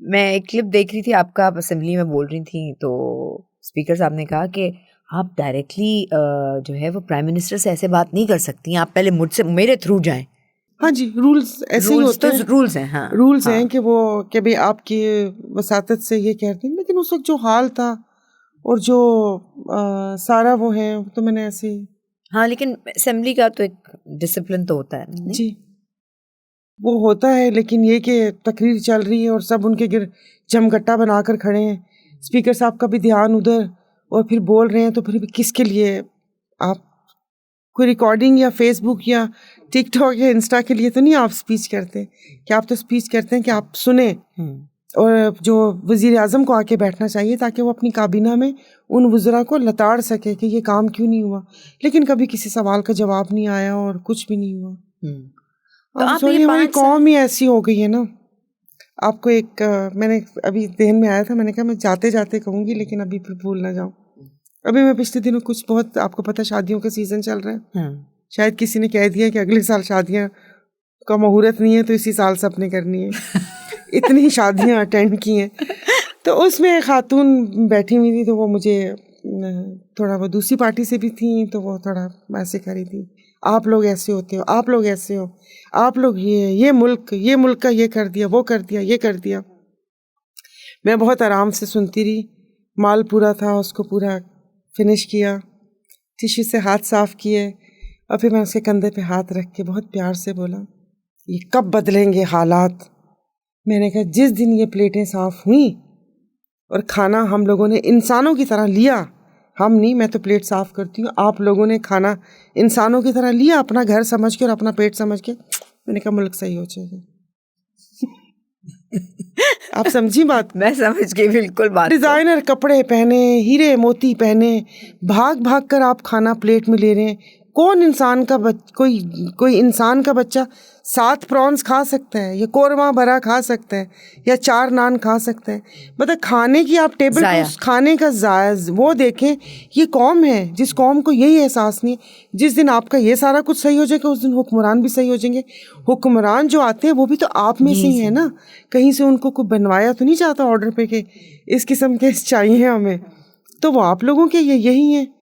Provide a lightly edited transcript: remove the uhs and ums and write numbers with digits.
मैं एक क्लिप देख रही थी आपका, आप असेंबली में बोल रही थी, तो स्पीकर साहब ने कहा कि आप डायरेक्टली जो है वो प्राइम मिनिस्टर से ऐसे बात नहीं कर सकती, आप पहले मुझसे मेरे थ्रू जाएं। हाँ जी, रूल्स ऐसे ही होते हैं। रूल्स हैं, हाँ, रूल्स हाँ। हैं कि वो कि भाई आपकी वसातत से ये कहते हैं, लेकिन उस वक्त जो हाल था और जो सारा वो है, तो मैंने ऐसे। हाँ, लेकिन असेंबली का तो एक डिसिप्लिन तो होता है नहीं? जी, वो होता है, लेकिन ये कि तकरीर चल रही है और सब उनके गिर जमघट्टा बनाकर खड़े हैं, स्पीकर साहब का भी ध्यान उधर, और फिर बोल रहे हैं, तो फिर भी किसके लिए आप कोई रिकॉर्डिंग या फेसबुक या टिकटॉक या इंस्टा के लिए तो नहीं आप स्पीच करते, कि आप तो स्पीच करते हैं कि आप सुने, और जो वज़ीर आज़म को आके बैठना चाहिए ताकि वो अपनी काबीना में उन वज़रा को लताड़ सके कि ये काम क्यों नहीं हुआ, लेकिन कभी किसी सवाल का जवाब नहीं आया और कुछ भी नहीं हुआ। तो आप सॉरी, हमारी कौम ही ऐसी हो गई है ना। आपको एक मैंने अभी ध्यान में आया था, मैंने कहा मैं जाते जाते कहूँगी, लेकिन अभी फिर भूल ना जाऊँ। अभी मैं पिछले दिनों कुछ बहुत, आपको पता शादियों का सीज़न चल रहा है, शायद किसी ने कह दिया कि अगले साल शादियाँ का मुहूर्त नहीं है तो इसी साल सबने करनी है। इतनी शादियाँ अटेंड की हैं, तो उसमें एक खातून बैठी हुई थी, तो वो मुझे थोड़ा, वो दूसरी पार्टी से भी थी, तो वो थोड़ा ऐसे करी थी, आप लोग ऐसे होते हो, आप लोग ऐसे हो, आप लोग ये मुल्क का ये कर दिया, वो कर दिया, ये कर दिया। मैं बहुत आराम से सुनती रही, माल पूरा था, उसको पूरा फिनिश किया, टिश्यू से हाथ साफ़ किए, और फिर मैं उसके कंधे पे हाथ रख के बहुत प्यार से बोला, ये कब बदलेंगे हालात। मैंने कहा जिस दिन ये प्लेटें साफ़ हुई और खाना हम लोगों ने इंसानों की तरह लिया, हम नहीं, मैं तो प्लेट साफ़ करती हूँ, आप लोगों ने खाना इंसानों की तरह लिया, अपना घर समझ के और अपना पेट समझ के, मैंने कहा मुल्क सही हो जाएगा। आप समझी बात? मैं समझ गई बिल्कुल बात। डिज़ाइनर कपड़े पहने, हीरे मोती पहने, भाग भाग कर आप खाना प्लेट में ले रहे हैं। कौन इंसान का कोई इंसान का बच्चा 7 प्रॉन्स खा सकता है, या कोरमा भरा खा सकता है, या 4 नान खा सकता है? मतलब खाने की आप टेबल पे उस खाने का वो देखें। ये कौम है जिस कौम को यही एहसास नहीं है, जिस दिन आपका ये सारा कुछ सही हो जाएगा उस दिन हुक्मरान भी सही हो जाएंगे। हुक्मरान जो आते हैं वो भी तो आप में से ही है ना, कहीं से उनको कोई बनवाया तो नहीं जाता ऑर्डर पे कि इस किस्म के चाहिए हमें, तो वो आप लोगों के यही हैं।